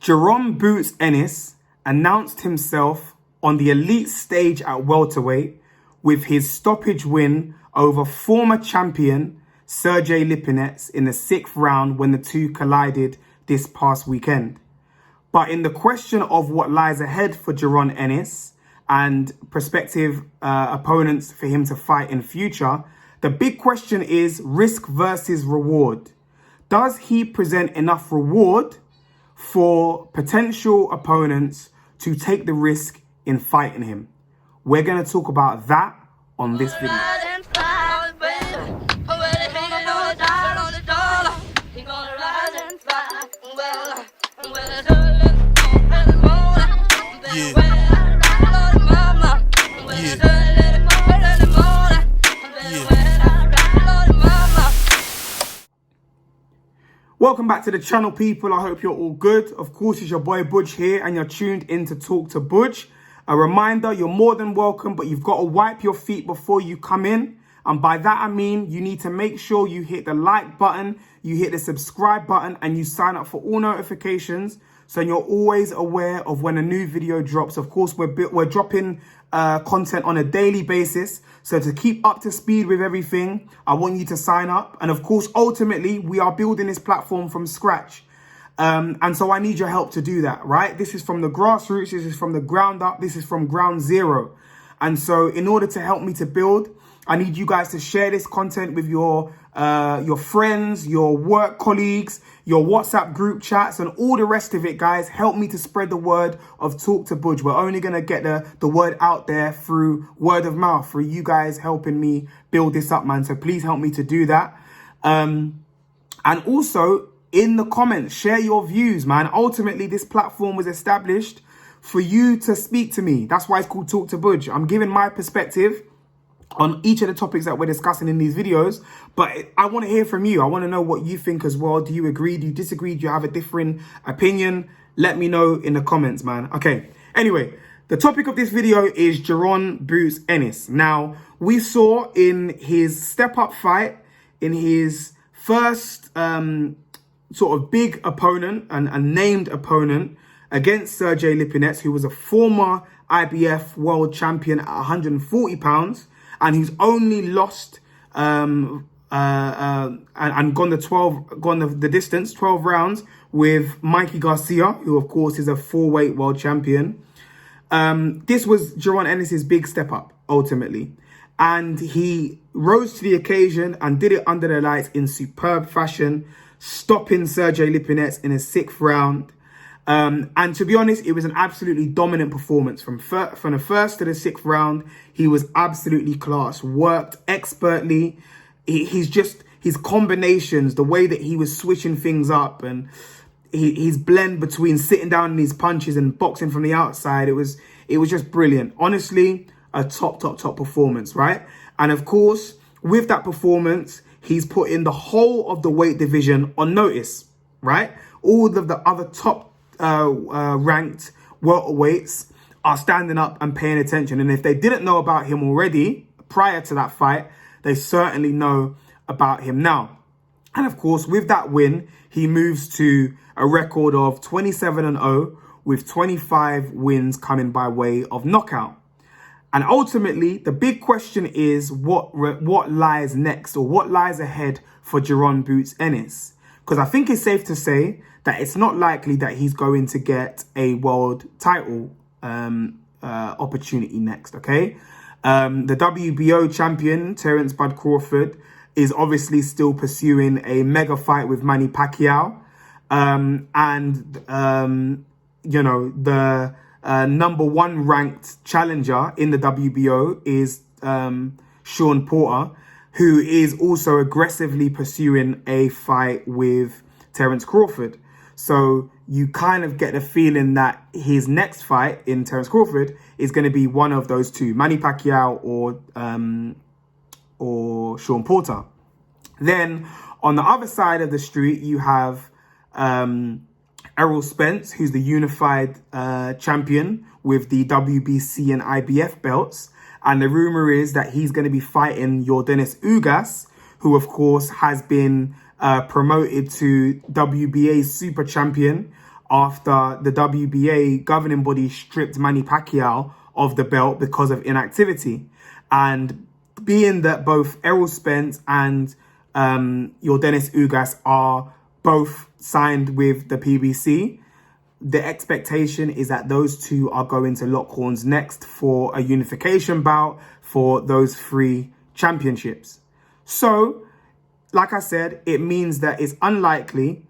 Jaron Boots Ennis announced himself on the elite stage at welterweight with his stoppage win over former champion Sergey Lipinets in the 6th round when the two collided this past weekend. But in the question of what lies ahead for Jaron Ennis and prospective opponents for him to fight in future, the big question is risk versus reward. Does he present enough reward for potential opponents to take the risk in fighting him? We're going to talk about that on this video. Welcome back to the channel, people. I hope you're all good. Of course, it's your boy Budge here, and you're tuned in to Talk to Budge. A reminder, you're more than welcome, but you've got to wipe your feet before you come in. And by that, I mean you need to make sure you hit the like button, you hit the subscribe button, and you sign up for all notifications so you're always aware of when a new video drops. Of course, we're dropping content on a daily basis. So to keep up to speed with everything, I want you to sign up. And of course, ultimately, we are building this platform from scratch. And so I need your help to do that, right? This is from the grassroots. This is from the ground up. This is from ground zero. And so in order to help me to build, I need you guys to share this content with your friends, your work colleagues, your WhatsApp group chats, and all the rest of it, guys. Help me to spread the word of Talk to Budge. We're only going to get the word out there through word of mouth, through you guys helping me build this up, man. So please help me to do that. And also, in the comments, share your views, man. Ultimately, this platform was established for you to speak to me. That's why it's called Talk to Budge. I'm giving my perspective on each of the topics that we're discussing in these videos, but I want to hear from you. I want to know what you think as well. Do you agree? Do you disagree? Do you have a different opinion? Let me know in the comments, man. Okay. Anyway, the topic of this video is Jaron Boots Ennis. Now, we saw in his step-up fight, in his first sort of big opponent and a named opponent against Sergey Lipinets, who was a former IBF world champion at 140 pounds, and he's only lost and gone the distance, 12 rounds, with Mikey Garcia, who of course is a 4-weight world champion. This was Jaron Ennis's big step up, ultimately. And he rose to the occasion and did it under the lights in superb fashion, stopping Sergey Lipinets in his 6th round. And to be honest, it was an absolutely dominant performance from the 1st to the 6th round. He was absolutely class, worked expertly. His combinations, the way that he was switching things up, and his blend between sitting down in his punches and boxing from the outside, it was just brilliant. Honestly, a top performance, right? And of course, with that performance, he's put in the whole of the weight division on notice, right? All of the other top ranked welterweights are standing up and paying attention. And if they didn't know about him already prior to that fight, they certainly know about him now. And of course, with that win, he moves to a record of 27-0 with 25 wins coming by way of knockout. And ultimately, the big question is what lies next, or what lies ahead for Jaron Boots Ennis? Because I think it's safe to say that it's not likely that he's going to get a world title opportunity next, okay? The WBO champion, Terence Crawford, is obviously still pursuing a mega fight with Manny Pacquiao. You know, the #1 ranked challenger in the WBO is Shawn Porter, who is also aggressively pursuing a fight with Terence Crawford. So you kind of get the feeling that his next fight in Terence Crawford is going to be one of those two, Manny Pacquiao or Shawn Porter. Then on the other side of the street, you have Errol Spence, who's the unified champion with the WBC and IBF belts. And the rumor is that he's going to be fighting Ugas, who of course has been promoted to WBA super champion after the WBA governing body stripped Manny Pacquiao of the belt because of inactivity. And being that both Errol Spence and your Dennis Ugas are both signed with the PBC, the expectation is that those two are going to lock horns next for a unification bout for those 3 championships. So, like I said, it means that it's unlikely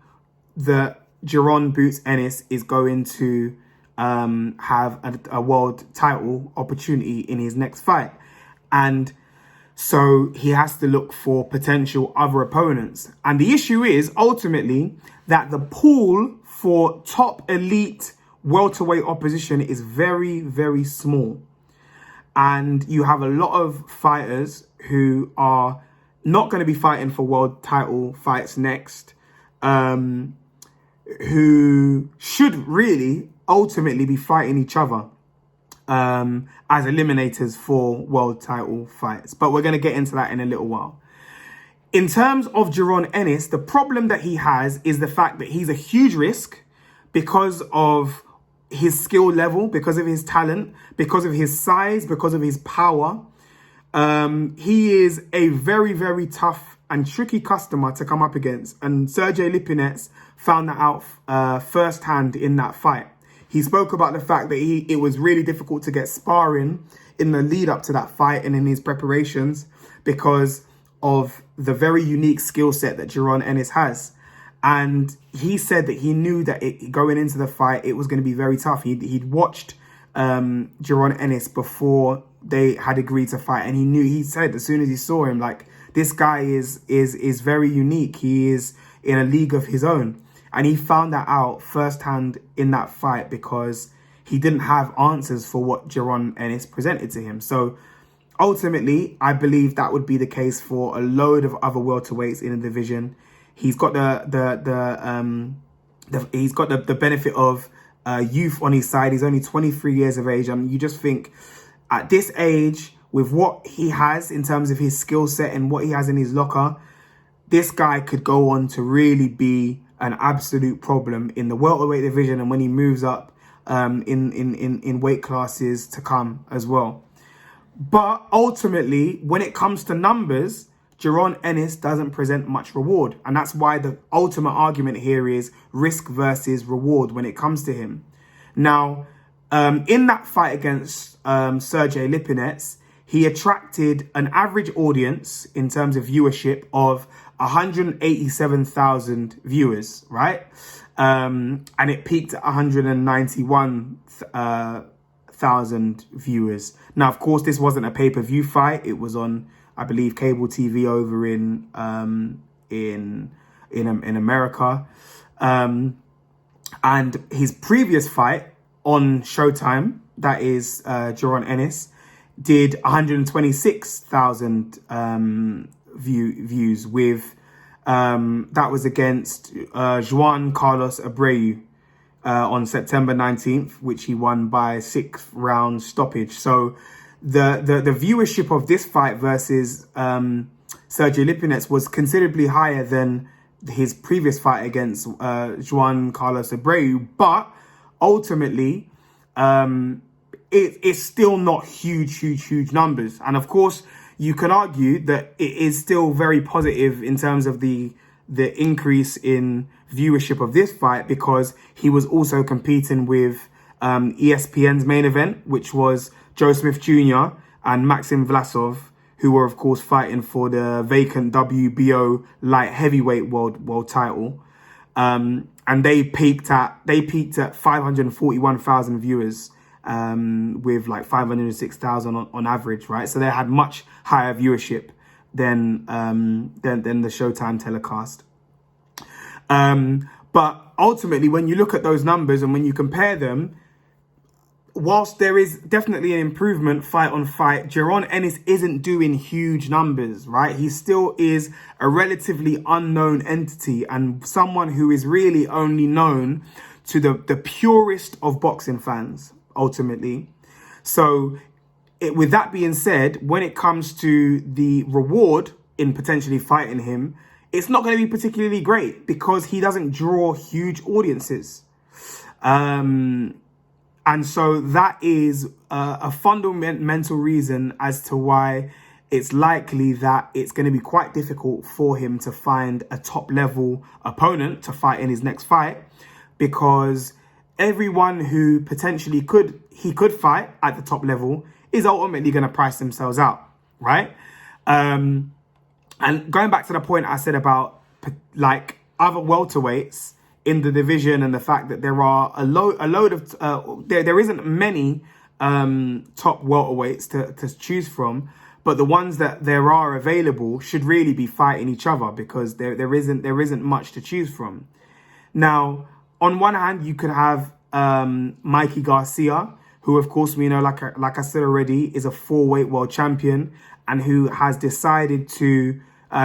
that Jaron Boots Ennis is going to have a world title opportunity in his next fight. And so he has to look for potential other opponents. And the issue is ultimately that the pool for top elite welterweight opposition is very, very small. And you have a lot of fighters who are not going to be fighting for world title fights next, who should really ultimately be fighting each other as eliminators for world title fights. But we're going to get into that in a little while. In terms of Jaron Ennis, the problem that he has is the fact that he's a huge risk because of his skill level, because of his talent, because of his size, because of his power. He is a very, very tough and tricky customer to come up against. And Sergey Lipinets found that out firsthand in that fight. He spoke about the fact that it was really difficult to get sparring in the lead up to that fight and in his preparations because of the very unique skill set that Jaron Ennis has. And he said that he knew that going into the fight, it was going to be very tough. He'd watched Jaron Ennis before they had agreed to fight. And he said as soon as he saw him, like, this guy is very unique. He is in a league of his own. And he found that out firsthand in that fight because he didn't have answers for what Jaron Ennis presented to him. So ultimately, I believe that would be the case for a load of other welterweights in the division. He's got the benefit of youth on his side. He's only 23 years of age. And you just think at this age, with what he has in terms of his skill set and what he has in his locker, this guy could go on to really be an absolute problem in the welterweight division and when he moves up in weight classes to come as well. But ultimately, when it comes to numbers, Jaron Ennis doesn't present much reward. And that's why the ultimate argument here is risk versus reward when it comes to him. Now, in that fight against Sergey Lipinets, he attracted an average audience in terms of viewership of 187,000 viewers, right? And it peaked at 191,000 viewers. Now, of course, this wasn't a pay-per-view fight. It was on, I believe, cable TV over in America. And his previous fight on Showtime, that is Jaron Ennis, did 126,000 views with that was against Juan Carlos Abreu on September 19th, which he won by 6th round stoppage. So the viewership of this fight versus Sergey Lipinets was considerably higher than his previous fight against Juan Carlos Abreu, but ultimately it's still not huge numbers. And of course, you can argue that it is still very positive in terms of the increase in viewership of this fight because he was also competing with ESPN's main event, which was Joe Smith Jr. and Maxim Vlasov, who were, of course, fighting for the vacant WBO light heavyweight world title. And they peaked at 541,000 viewers. With like 506,000 on average, right? So they had much higher viewership than the Showtime telecast. But ultimately, when you look at those numbers and when you compare them, whilst there is definitely an improvement fight on fight, Jaron Ennis isn't doing huge numbers, right? He still is a relatively unknown entity and someone who is really only known to the purest of boxing fans, ultimately. So with that being said, when it comes to the reward in potentially fighting him, it's not going to be particularly great because he doesn't draw huge audiences. And so that is a fundamental reason as to why it's likely that it's going to be quite difficult for him to find a top level opponent to fight in his next fight, because everyone who potentially he could fight at the top level is ultimately going to price themselves out, right? And going back to the point I said about like other welterweights in the division, and the fact that there are a load of there isn't many top welterweights to choose from, but the ones that there are available should really be fighting each other, because there isn't much to choose from. Now, on one hand, you could have Mikey Garcia, who, of course, we know, like I said already, is a 4-weight world champion, and who has decided to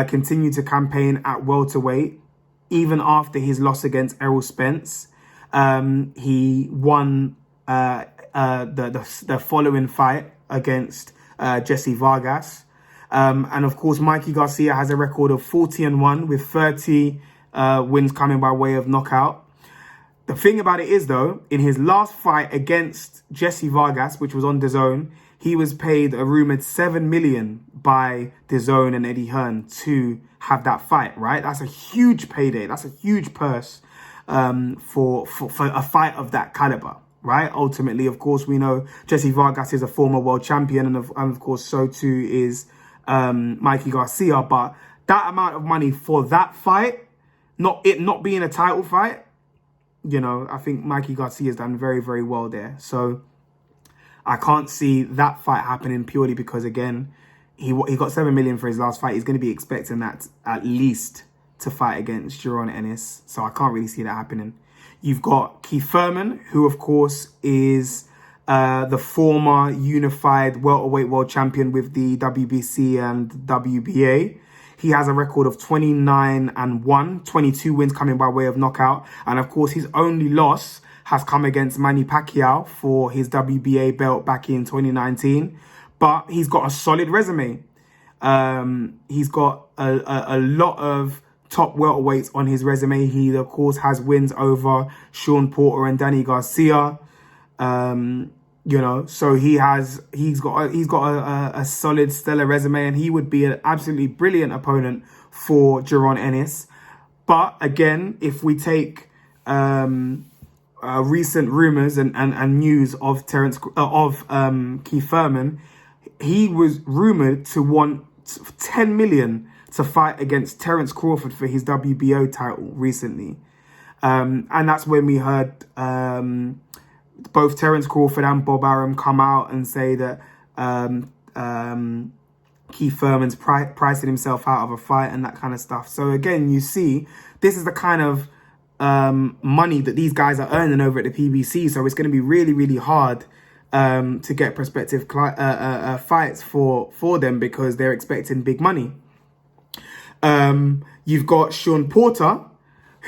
continue to campaign at welterweight even after his loss against Errol Spence. He won the following fight against Jesse Vargas. And of course, Mikey Garcia has a record of 40-1 with 30 wins coming by way of knockout. The thing about it is, though, in his last fight against Jesse Vargas, which was on DAZN, he was paid a rumored $7 million by DAZN and Eddie Hearn to have that fight, right? That's a huge payday. That's a huge purse for a fight of that caliber, right? Ultimately, of course, we know Jesse Vargas is a former world champion, and of course, so too is Mikey Garcia. But that amount of money for that fight, not being a title fight, you know, I think Mikey Garcia has done very, very well there. So I can't see that fight happening, purely because, again, he got $7 million for his last fight. He's going to be expecting that at least to fight against Jaron Ennis. So I can't really see that happening. You've got Thurman, who, of course, is the former unified welterweight world champion with the WBC and WBA. He has a record of 29-1, 22 wins coming by way of knockout. And of course, his only loss has come against Manny Pacquiao for his WBA belt back in 2019. But he's got a solid resume. He's got a lot of top welterweights on his resume. He, of course, has wins over Shawn Porter and Danny Garcia. You know, so he's got a solid, stellar resume, and he would be an absolutely brilliant opponent for Jaron Ennis. But again, if we take recent rumors and news of Terence Thurman, he was rumored to want $10 million to fight against Terence Crawford for his WBO title recently, and that's when we heard both Terence Crawford and Bob Arum come out and say that Thurman's pricing himself out of a fight and that kind of stuff. So again, you see, this is the kind of money that these guys are earning over at the PBC. So it's going to be really, really hard to get prospective fights for them, because they're expecting big money. You've got Shawn Porter,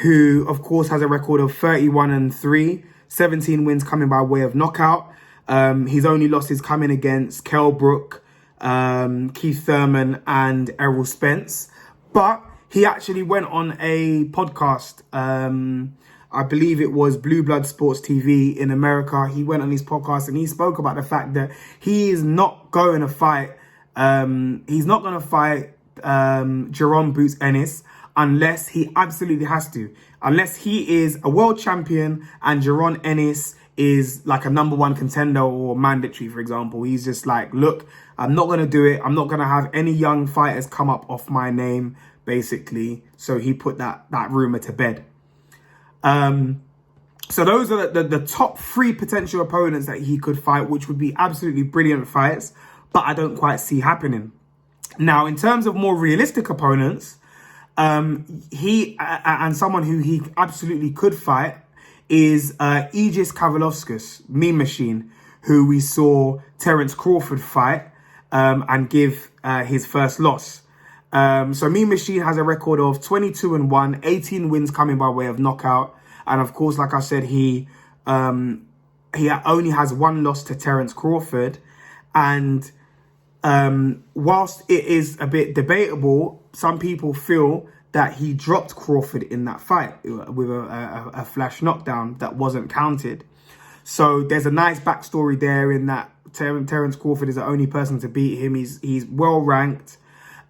who, of course, has a record of 31-3. 17 wins coming by way of knockout. His only losses coming against Kell Brook, Thurman, and Errol Spence. But he actually went on a podcast. I believe it was Blue Blood Sports TV in America. He went on his podcast and he spoke about the fact that he is not going to fight. He's not going to fight Jaron Boots Ennis unless he absolutely has to. Unless he is a world champion and Jaron Ennis is like a #1 contender or mandatory, for example. He's just like, look, I'm not going to do it. I'm not going to have any young fighters come up off my name, basically. So he put that rumor to bed. So those are the top 3 potential opponents that he could fight, which would be absolutely brilliant fights, but I don't quite see happening. Now, in terms of more realistic opponents, he and someone who he absolutely could fight is Aegis Kavalovskis, Meme Machine, who we saw Terence Crawford fight and give his first loss. So Meme Machine has a record of 22-1, 18 wins coming by way of knockout. And of course, like I said, he only has 1 loss to Terence Crawford. And whilst it is a bit debatable, some people feel that he dropped Crawford in that fight with a flash knockdown that wasn't counted. So there's a nice backstory there in that Terence Crawford is the only person to beat him. He's well ranked.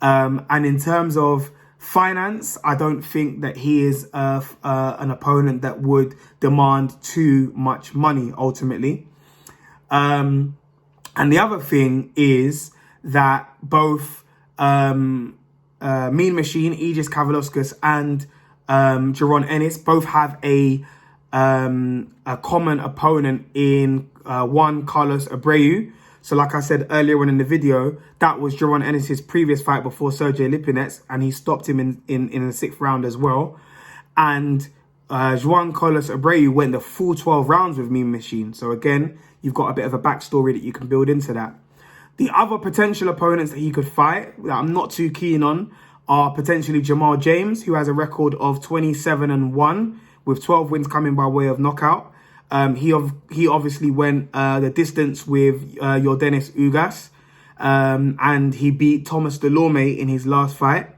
And in terms of finance, I don't think that he is an opponent that would demand too much money ultimately. And the other thing is that both Mean Machine, Aegis Kavalauskas, and Jaron Ennis both have a common opponent in Juan Carlos Abreu. So like I said earlier on in the video, that was Jaron Ennis' previous fight before Sergey Lipinets, and he stopped him in the 6th round as well. And Juan Carlos Abreu went the full 12 rounds with Mean Machine. So again, you've got a bit of a backstory that you can build into that. The other potential opponents that he could fight that I'm not too keen on are potentially Jamal James, who has a record of 27-1 with 12 wins coming by way of knockout. He obviously went the distance with Yordenis Ugas, and he beat Thomas Delorme in his last fight.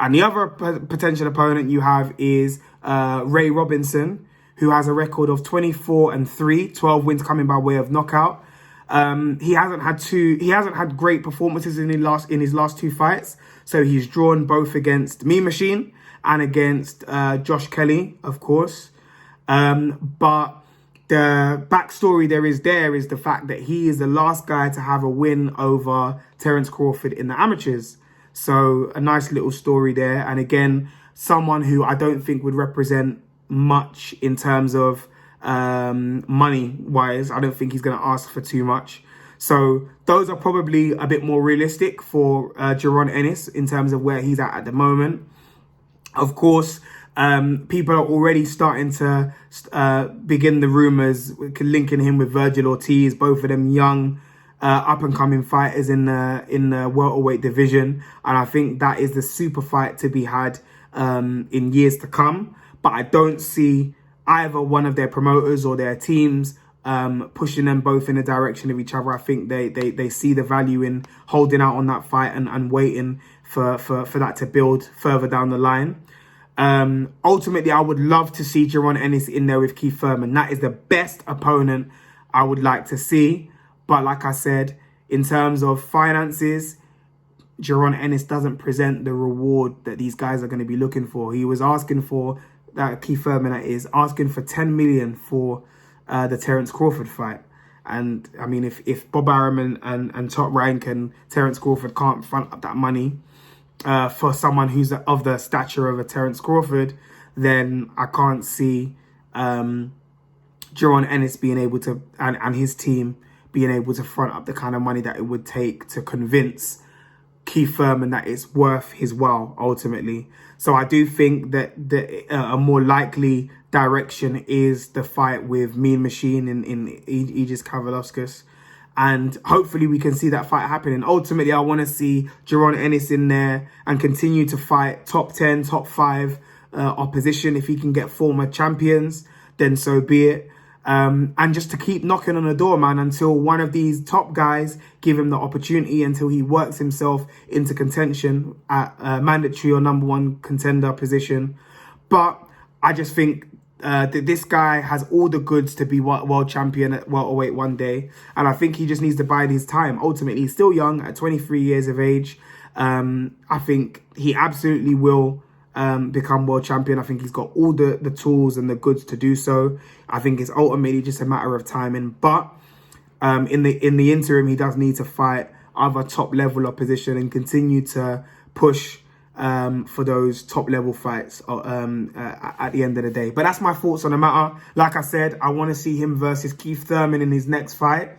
And the other potential opponent you have is Ray Robinson, who has a record of 24-3, 12 wins coming by way of knockout. He hasn't had great performances in his last 2 fights. So he's drawn both against Mean Machine and against Josh Kelly, of course. But the backstory there is the fact that he is the last guy to have a win over Terence Crawford in the amateurs. So a nice little story there. And again, someone who I don't think would represent much in terms of money-wise. I don't think he's going to ask for too much. So those are probably a bit more realistic for Jaron Ennis in terms of where he's at the moment. Of course, people are already starting to begin the rumours linking him with Virgil Ortiz, both of them young, up-and-coming fighters in the welterweight division. And I think that is the super fight to be had in years to come. But I don't see either one of their promoters or their teams pushing them both in the direction of each other. I think they see the value in holding out on that fight and waiting for that to build further down the line. Ultimately, I would love to see Jaron Ennis in there with Keith Thurman. That is the best opponent I would like to see. But like I said, in terms of finances, Jaron Ennis doesn't present the reward that these guys are going to be looking for. He was asking for, Keith Thurman is asking for 10 million for the Terence Crawford fight. And I mean, if Bob Arum and Top Rank and Terence Crawford can't front up that money for someone who's of the stature of a Terence Crawford, then I can't see Jaron Ennis being able to, and his team being able to front up the kind of money that it would take to convince Keith Thurman that it's worth his while ultimately. So I do think that a more likely direction is the fight with Mean Machine in Aegis Kavalauskas. And hopefully we can see that fight happening. Ultimately, I want to see Jaron Ennis in there and continue to fight top 10, top 5 opposition. If he can get former champions, then so be it. And just to keep knocking on the door, man, until one of these top guys give him the opportunity, until he works himself into contention at mandatory or #1 contender position. But I just think that this guy has all the goods to be world champion at welterweight one day. And I think he just needs to bide his time. Ultimately, he's still young at 23 years of age. I think he absolutely will become world champion. I think he's got all the tools and the goods to do so. I think it's ultimately just a matter of timing. But in the interim, he does need to fight other top level opposition and continue to push for those top level fights at the end of the day. But that's my thoughts on the matter. Like I said, I want to see him versus Keith Thurman in his next fight.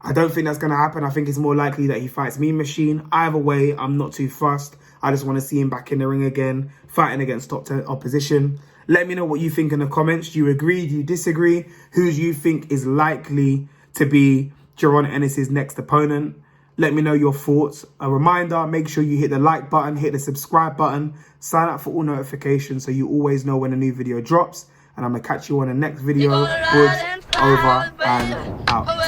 I don't think that's going to happen. I think it's more likely that he fights Mean Machine. Either way, I'm not too fussed. I just want to see him back in the ring again, fighting against top 10 opposition. Let me know what you think in the comments. Do you agree? Do you disagree? Who do you think is likely to be Jaron Ennis' next opponent? Let me know your thoughts. A reminder, make sure you hit the like button, hit the subscribe button, sign up for all notifications so you always know when a new video drops. And I'm going to catch you on the next video. Good, over and out.